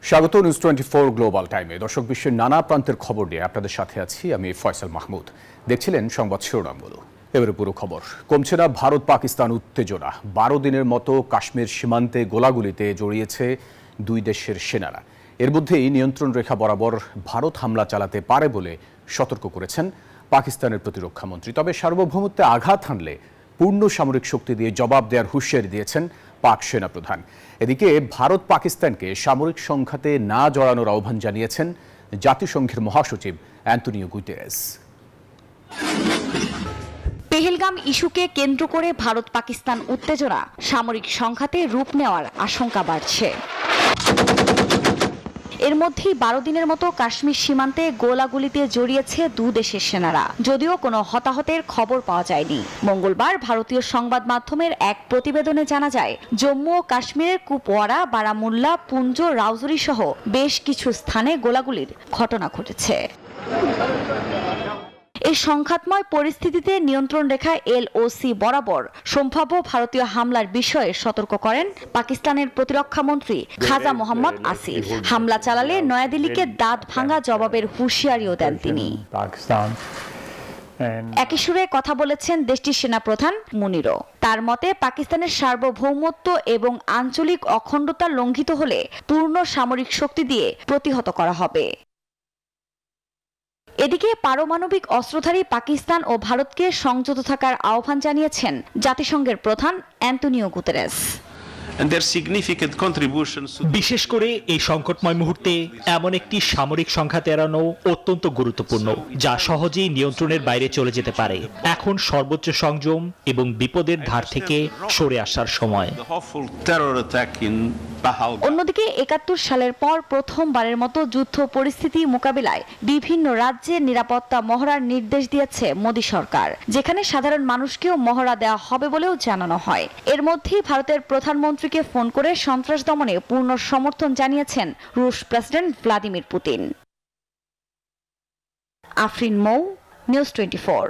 স্বাগত news 24 global টাইমে। দর্শক, বিশ্বের নানা প্রান্তের খবর নিয়ে আপনাদের সাথে আছি আমি ফয়সাল মাহমুদ। দেখছিলেন সংবাদ শিরোনামগুলো। এবারে পুরো খবর। কমছে না ভারত পাকিস্তান উত্তেজনা। 12 দিনের মতো কাশ্মীর সীমান্তে গোলাগুলিতে জড়িয়েছে দুই দেশের সেনারা। এর মধ্যেই নিয়ন্ত্রণ রেখা বরাবর ভারত হামলা চালাতে পারে বলে সতর্ক করেছেন পাকিস্তানের প্রতিরক্ষা মন্ত্রী। তবে সার্বভৌমত্বে আঘাত হানলে পূর্ণ সামরিক শক্তি দিয়ে জবাব দেওয়ার হুঁশিয়ারি দিয়েছেন পাক সেনাপ্রধান। এদিকে ভারত পাকিস্তানকে সামরিক সংঘাতে না জড়ানোর আহ্বান জানিয়েছেন জাতিসংঘের মহাসচিব অ্যান্টোনিও গুতেরেস। পেহেলগাম ইস্যুকে কেন্দ্র করে ভারত পাকিস্তান উত্তেজনা সামরিক সংঘাতে রূপ নেওয়ার আশঙ্কা বাড়ছে। এর মধ্যেই 12 দিনের মতো কাশ্মীর সীমান্তে গোলাগুলিতে জড়িয়েছে দু দেশের সেনারা। যদিও কোনো হতাহতের খবর পাওয়া যায়নি। মঙ্গলবার ভারতীয় সংবাদ মাধ্যমের এক প্রতিবেদনে জানা যায়, জম্মু ও কাশ্মীরের কুপওয়ারা, বারামুল্লা, পুঞ্জ, রাউজৌরি সহ বেশ কিছু স্থানে গোলাগুলির ঘটনা ঘটেছে। এই সংঘাতময় পরিস্থিতিতে নিয়ন্ত্রণ রেখা LOC বরাবর সম্ভাব্য ভারতীয় হামলার বিষয়ে সতর্ক করেন পাকিস্তানের প্রতিরক্ষা মন্ত্রী খাজা মোহাম্মদ আসিফ। হামলা চালালে নয়াদিল্লিকে দাঁত ভাঙা জবাবের হুঁশিয়ারিও দেন তিনি। একই সুরে কথা বলেছেন দেশটির সেনাপ্রধান মুনিরও। তার মতে, পাকিস্তানের সার্বভৌমত্ব এবং আঞ্চলিক অখণ্ডতা লঙ্ঘিত হলে পূর্ণ সামরিক শক্তি দিয়ে প্রতিহত করা হবে। এদিকে পারমাণবিক অস্ত্রধারী পাকিস্তান ও ভারতকে সংযত থাকার আহ্বান জানিয়েছেন জাতিসংঘের প্রধান অ্যান্টোনিও গুতেরেস। বিশেষ করে এই সংকটময় মুহূর্তে এমন একটি সামরিক সংঘাত এড়ানো অত্যন্ত গুরুত্বপূর্ণ, যা সহজেই নিয়ন্ত্রণের বাইরে চলে যেতে পারে। এখন সর্বোচ্চ সংযম এবং বিপদের ধার থেকে সরে আসার সময়। অন্যদিকে 71 সালের পর প্রথমবারের মতো যুদ্ধ পরিস্থিতি মোকাবিলায় বিভিন্ন রাজ্যে নিরাপত্তা মহড়ার নির্দেশ দিয়েছে মোদী সরকার, যেখানে সাধারণ মানুষকেও মহড়া দেওয়া হবে বলেও জানানো হয়। এর মধ্যেই ভারতের প্রধানমন্ত্রীকে ফোন করে সন্ত্রাস দমনে পূর্ণ সমর্থন জানিয়েছেন রুশ প্রেসিডেন্ট ভ্লাদিমির পুতিন। আফরিন মৌ, নিউজ 24।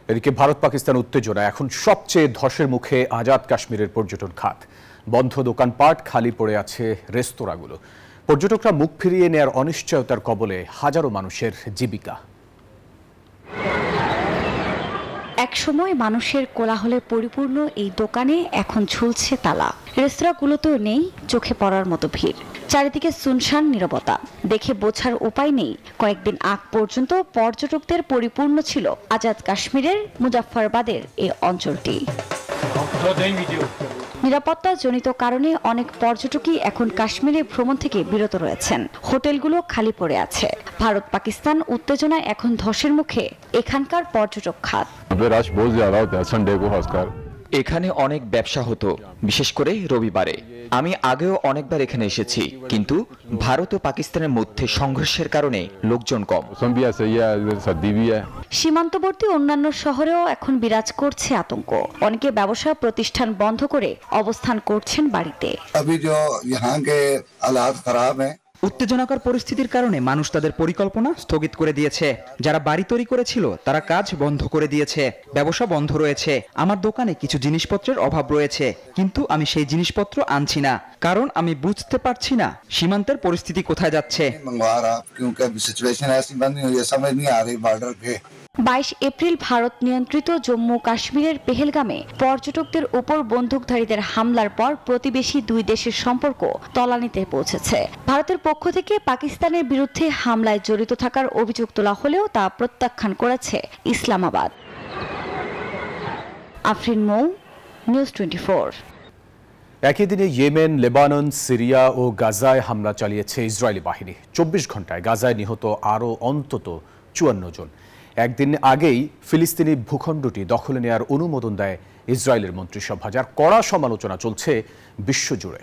এদিকে ভারত পাকিস্তান উত্তেজনা এখন সবচেয়ে ধসের মুখে আজাদ কাশ্মীরের পর্যটন খাত। বন্ধ দোকানপাট, খালি পড়ে আছে রেস্তোরাঁগুলো। পর্যটকরা মুখ ফিরিয়ে নেয়ার অনিশ্চয়তার কবলে হাজারো মানুষের জীবিকা। একসময় মানুষের কোলাহলে পরিপূর্ণ এই দোকানে এখন ঝুলছে তালা। রেস্তোরাঁগুলোতেও নেই চোখে পড়ার মতো ভিড়। চারিদিকে সুনসান নীরবতা। দেখে বোঝার উপায় নেই কয়েকদিন আগ পর্যন্ত পর্যটকদের পরিপূর্ণ ছিল আজাদ কাশ্মীরের মুজাফফরাবাদের এই অঞ্চলটি। নিরাপত্তা জনিত কারণে অনেক পর্যটকই এখন কাশ্মীরে ভ্রমণ থেকে বিরত রয়েছেন। হোটেলগুলো খালি পড়ে আছে। ভারত পাকিস্তান উত্তেজনায় এখন ধসের মুখে এখানকার পর্যটক খাত। এখানে অনেক ব্যবসা হতো, বিশেষ করে রবিবারে। আমি আগেও অনেকবার এখানে এসেছি, কিন্তু ভারত ও পাকিস্তানের মধ্যে সংঘর্ষের কারণে লোকজন কম। সীমান্তবর্তী অন্যান্য শহরেও এখন বিরাজ করছে আতঙ্ক। অনেকে ব্যবসা প্রতিষ্ঠান বন্ধ করে অবস্থান করছেন বাড়িতে। উত্তেজনাকর পরিস্থিতির কারণে মানুষ তাদের পরিকল্পনা স্থগিত করে দিয়েছে। যারা বাড়ি তৈরি করেছিল তারা কাজ বন্ধ করে দিয়েছে। ব্যবসা বন্ধ রয়েছে। আমার দোকানে কিছু জিনিসপত্রের অভাব রয়েছে, কিন্তু আমি সেই জিনিসপত্র আনছি না, কারণ আমি বুঝতে পারছি না সীমান্তের পরিস্থিতি কোথায় যাচ্ছে। 22 এপ্রিল ভারত নিয়ন্ত্রিত জম্মু কাশ্মীরের পেহেলগামে পর্যটকদের উপর বন্দুকধারীদের হামলার পর প্রতিবেশী দুই দেশের সম্পর্ক তলানিতে পৌঁছেছে। ভারতের পক্ষ থেকে পাকিস্তানের বিরুদ্ধে হামলায় জড়িত থাকার অভিযোগ তোলা হলেও তা প্রত্যাখ্যান করেছে ইসলামাবাদ। আফরিন মৌ, নিউজ 24। একই দিনে ইয়েমেন, লেবানন, সিরিয়া ও গাজায় হামলা চালিয়েছে ইসরায়েলি বাহিনী। 24 ঘন্টায় গাজায় নিহত আরও অন্তত 54 জন। একদিন আগেই ফিলিস্তিনি ভূখণ্ডটি দখলে নেয়ার অনুমোদন দেয় ইসরায়েলের মন্ত্রিসভা, যার কড়া সমালোচনা চলছে বিশ্বজুড়ে।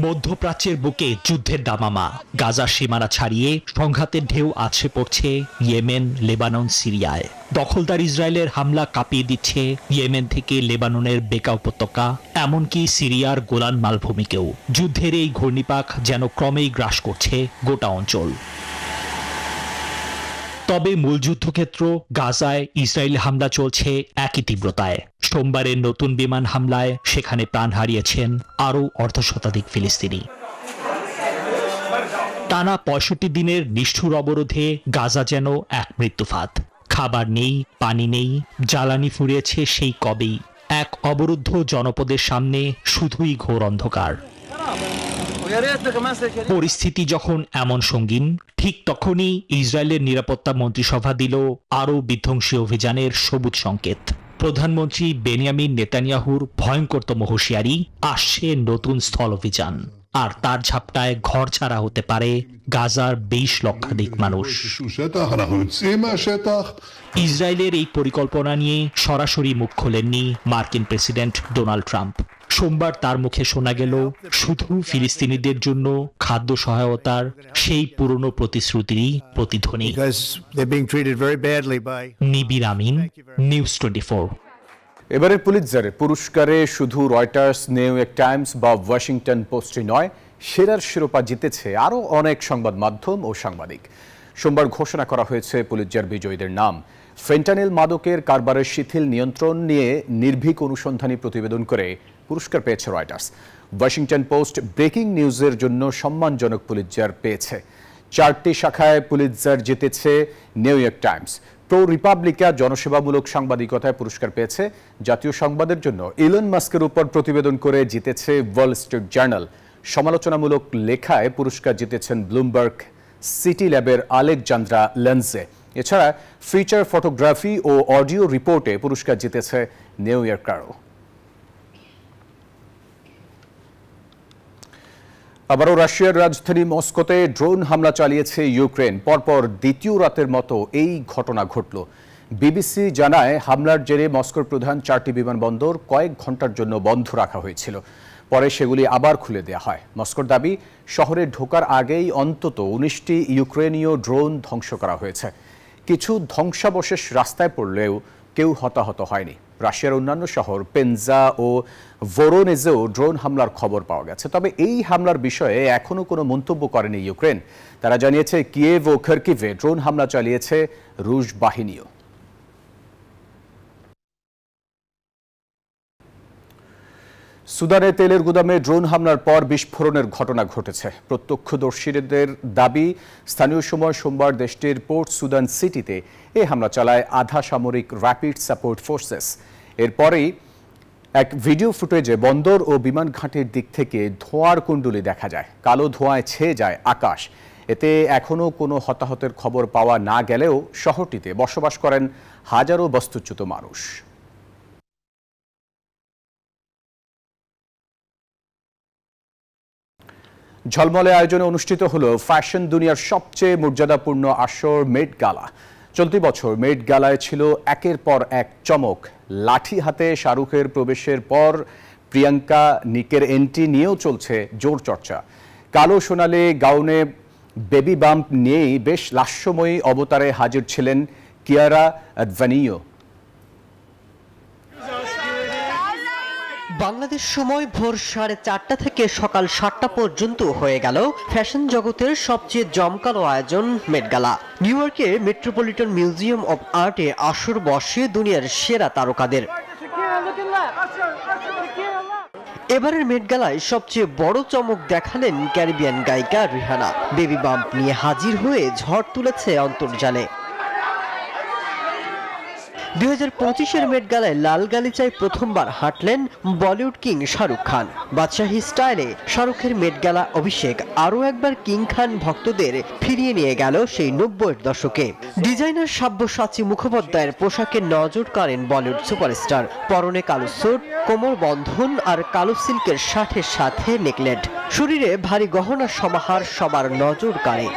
মধ্যপ্রাচ্যের বুকে যুদ্ধের দামামা। গাজার সীমানা ছাড়িয়ে সংঘাতের ঢেউ আছড়ে পড়ছে ইয়েমেন, লেবানন, সিরিয়ায়। দখলদার ইসরায়েলের হামলা কাঁপিয়ে দিচ্ছে ইয়েমেন থেকে লেবাননের বেকা উপত্যকা, এমনকি সিরিয়ার গোলান মালভূমিকেও। যুদ্ধের এই ঘূর্ণিপাক যেন ক্রমেই গ্রাস করছে গোটা অঞ্চল। তবে মূল যুদ্ধক্ষেত্র গাজায় ইসরায়েলি হামলা চলছে একই তীব্রতায়। সোমবারের নতুন বিমান হামলায় সেখানে প্রাণ হারিয়েছেন আরও অর্ধশতাধিক ফিলিস্তিনি। টানা ৬৫ দিনের নিষ্ঠুর অবরোধে গাজা যেন এক মৃত্যুফাত। খাবার নেই, পানি নেই, জ্বালানি ফুরিয়েছে সেই কবেই। এক অবরুদ্ধ জনপদের সামনে শুধুই ঘোর অন্ধকার। পরিস্থিতি যখন এমন সঙ্গীন, ঠিক তখনই ইসরায়েলের নিরাপত্তা মন্ত্রিসভা দিল আরও বিধ্বংসী অভিযানের সবুজ সংকেত। প্রধানমন্ত্রী বেনিয়ামিন নেতানিয়াহুর ভয়ঙ্করতম হুঁশিয়ারি, আসছে নতুন স্থল অভিযান, আর তার ঝাপটায় ঘর ছাড়া হতে পারে গাজার ২০ লক্ষাধিক মানুষ। ইসরায়েলের এই পরিকল্পনা নিয়ে সরাসরি মুখ খোলেননি মার্কিন প্রেসিডেন্ট ডোনাল্ড ট্রাম্প। সোমবার তার মুখে শোনা গেল শুধু ফিলিস্তিনিদের জন্য খাদ্য সহায়তার সেই পুরনো প্রতিশ্রুতিরই প্রতিধ্বনি। নিবির আমিন, নিউজ 24। এবারের পুলিৎজারের পুরস্কারে শুধু রয়টার্স, নিউ ইয়র্ক টাইমস বা ওয়াশিংটন পোস্টই নয়, সেরার শিরোপা জিতেছে আরও অনেক সংবাদ মাধ্যম ও সাংবাদিক। সোমবার ঘোষণা করা হয়েছে পুলিৎজার বিজয়ীদের নাম। ফেন্টানিল মাদকের কারবারের শিথিল নিয়ন্ত্রণ নিয়ে নির্ভীক অনুসন্ধানী প্রতিবেদন করে পুরস্কার পেয়েছে রয়টার্স। ওয়াশিংটন পোস্ট ব্রেকিং নিউজের জন্য সম্মানজনক পুলিৎজার পেয়েছে। 4টি শাখায় পুলিৎজার জিতেছে নিউ ইয়র্ক টাইমস। প্রো রিপাবলিকা জনসেবামূলক সাংবাদিকতায় পুরস্কার পেয়েছে। জাতীয় সংবাদের জন্য ইলন মাস্কের উপর প্রতিবেদন করে জিতেছে ওয়াল স্ট্রিট জার্নাল। সমালোচনামূলক লেখায় পুরস্কার জিতেছেন ব্লুমবার্গ সিটি ল্যাবের আলেকজান্দ্রা লেন্সে। এছাড়া ফিচার ফটোগ্রাফি ও অডিও রিপোর্টে পুরস্কার জিতেছে নিউ ইয়র্কারও। আবারও রাশিয়ার রাজধানী মস্কোতে ড্রোন হামলা চালিয়েছে ইউক্রেন। পরপর দ্বিতীয় রাতের মতো এই ঘটনা ঘটল। বিবিসি জানায়, হামলার জেরে মস্কোর প্রধান 4টি বিমানবন্দর কয়েক ঘন্টার জন্য বন্ধ রাখা হয়েছিল। পরে সেগুলি আবার খুলে দেওয়া হয়। মস্কোর দাবি, শহরে ঢোকার আগেই অন্তত 19টি ইউক্রেনীয় ড্রোন ধ্বংস করা হয়েছে। কিছু ধ্বংসাবশেষ রাস্তায় পড়লেও কেউ হতাহত হয়নি। রাশিয়ার অন্যান্য শহর পেনজা ও ভোরোনেজেও ড্রোন হামলার খবর পাওয়া গেছে। তবে এই হামলার বিষয়ে এখনও কোনো মন্তব্য করেনি ইউক্রেন। তারা জানিয়েছে, কিয়েভ ও খার্কিভে ড্রোন হামলা চালিয়েছে রুশ বাহিনীও। সুদানে তেলের গুদামে ড্রোন হামলার পর বিস্ফোরণের ঘটনা ঘটেছে। প্রত্যক্ষদর্শীদের দাবি, স্থানীয় সময় সোমবার দেশটির পোর্ট সুদান সিটিতে এই হামলা চালায় আধা সামরিক র্যাপিড সাপোর্ট ফোর্সেস। এরপরেই এক ভিডিও ফুটেজে বন্দর ও বিমান ঘাঁটির দিক থেকে ধোঁয়ার কুণ্ডলী দেখা যায়। কালো ধোঁয়ায় ছেয়ে যায় আকাশ। এতে এখনও কোনো হতাহতের খবর পাওয়া না গেলেও শহরটিতে বসবাস করেন হাজারো বস্তুচ্যুত মানুষ। ঝলমলে আয়োজনে অনুষ্ঠিত হলো ফ্যাশন দুনিয়ার সবচেয়ে মর্যাদাপূর্ণ আসর মেট গালা। চলতি বছর মেট গালায় ছিল একের পর এক চমক। লাঠি হাতে শাহরুখের প্রবেশের পর প্রিয়াঙ্কা নিকের এন্ট্রি নিয়েও চলছে জোর চর্চা। কালো সোনালি গাউনে বেবি বাম্প নিয়েই বেশ লাস্যময়ী অবতারে হাজির ছিলেন কিয়ারা আদভানিও। বাংলাদেশ সময় ভোর 4:30 থেকে সকাল 7টা পর্যন্ত হয়ে গেল ফ্যাশন জগতের সবচেয়ে জমকালো আয়োজন মেট গালা। নিউ ইয়র্কের মেট্রোপলিটন মিউজিয়াম অব আর্টে আসর বসে দুনিয়ার সেরা তারকাদের। এবারের মেট গালায় সবচেয়ে বড় চমক দেখালেন ক্যারিবিয়ান গায়িকা রিহানা। বেবি বাম্প নিয়ে হাজির হয়ে ঝড় তুলেছে অন্তর্জালে। 2025-এর মেট গালায় লাল গালিচায় প্রথমবার হাঁটলেন বলিউড কিং শাহরুখ খান। বাদশাহী স্টাইলে শাহরুখের মেট গালা অভিষেক আরও একবার কিং খান ভক্তদের ফিরিয়ে নিয়ে গেল সেই 90-এর দশকে। ডিজাইনার সাব্যসাচী মুখোপাধ্যায়ের পোশাকে নজর কাড়েন বলিউড সুপারস্টার। পরনে কালো স্যুট, কোমর বন্ধন আর কালো সিল্কের শার্টের সাথে নেকলেট। শরীরে ভারী গহনার সমাহার সবার নজর কাড়ে।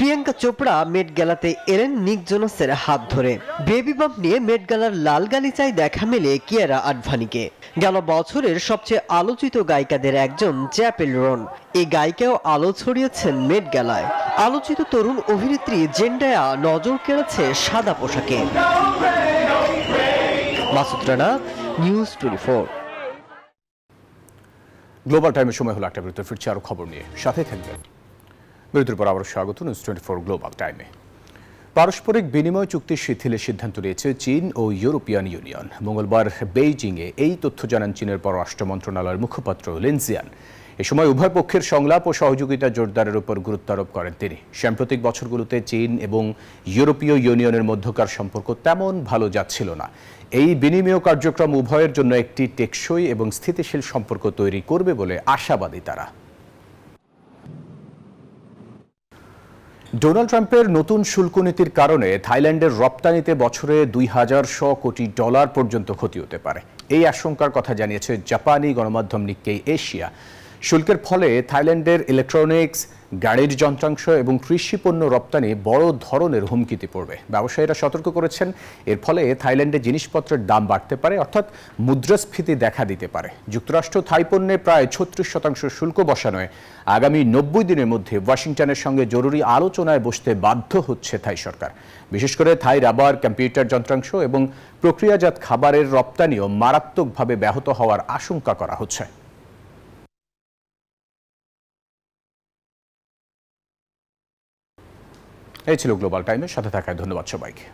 প্রিয়াঙ্কা চোপড়া মেট গালাতে এলেন নিক জোনাসের হাত ধরে। বেবি বাম্প নিয়ে মেট গালার লাল গালিচায় দেখা মেলে কিয়ারা আডভানিকে। গেল বছরের সবচেয়ে আলোচিত গায়িকাদের একজন চ্যাপেল রন। এই গায়িকাও আলো ছড়িয়েছেন মেট গালায়। আলোচিত তরুণ অভিনেত্রী জেন্ডায়া নজর কেড়েছে সাদা পোশাকে। মাসুদ রানা, নিউজ 24। গ্লোবাল টাইমের সময় হলো 8টা বিরতি। ফিরছে আরো খবর নিয়ে, সাথে থাকবেন। বিরতির পর আবার স্বাগত নিউজ 24 গ্লোবাল টাইমে। পারস্পরিক বিনিময় চুক্তি শিথিলের সিদ্ধান্ত নিয়েছে চীন ও ইউরোপিয়ান ইউনিয়ন। মঙ্গলবার বেইজিংয়ে এই তথ্য জানান চীনের পররাষ্ট্র মন্ত্রণালয়ের মুখপাত্র লিন জিয়ান। এ সময় উভয় পক্ষের সংলাপ ও সহযোগিতা জোরদারের উপর গুরুত্ব আরোপ করেন তিনি। সাম্প্রতিক বছরগুলোতে চীন এবং ইউরোপীয় ইউনিয়নের মধ্যকার সম্পর্ক তেমন ভালো যাচ্ছিল না। এই বিনিময় কার্যক্রম উভয়ের জন্য একটি টেকসই এবং স্থিতিশীল সম্পর্ক তৈরি করবে বলে আশাবাদী তারা। ডোনাল্ড ট্রাম্পের নতুন শুল্ক নীতির কারণে থাইল্যান্ডের রপ্তানিতে বছরে $2,100 কোটি পর্যন্ত ক্ষতি হতে পারে, এই আশঙ্কার কথা জানিয়েছে জাপানি গণমাধ্যম নিক্কেই এশিয়া। শুল্কের ফলে থাইল্যান্ডের ইলেকট্রনিক্স, গাড়ির যন্ত্রাংশ এবং কৃষি পণ্য রপ্তানি বড় ধরনের হুমকিতে পড়বে। ব্যবসায়ীরা সতর্ক করেছেন এর ফলে থাইল্যান্ডে জিনিসপত্রের দাম বাড়তে পারে, অর্থাৎ মুদ্রাস্ফীতি দেখা দিতে পারে। যুক্তরাষ্ট্র থাই পণ্যে প্রায় 36% শুল্ক বসানোয় আগামী 90 দিনের মধ্যে ওয়াশিংটনের সঙ্গে জরুরি আলোচনায় বসতে বাধ্য হচ্ছে থাই সরকার। বিশেষ করে থাই রাবার, কম্পিউটার যন্ত্রাংশ এবং প্রক্রিয়াজাত খাবারের রপ্তানিও মারাত্মকভাবে ব্যাহত হওয়ার আশঙ্কা করা হচ্ছে। এই ছিল গ্লোবাল টাইমের সাথে থাকায় ধন্যবাদ সবাইকে।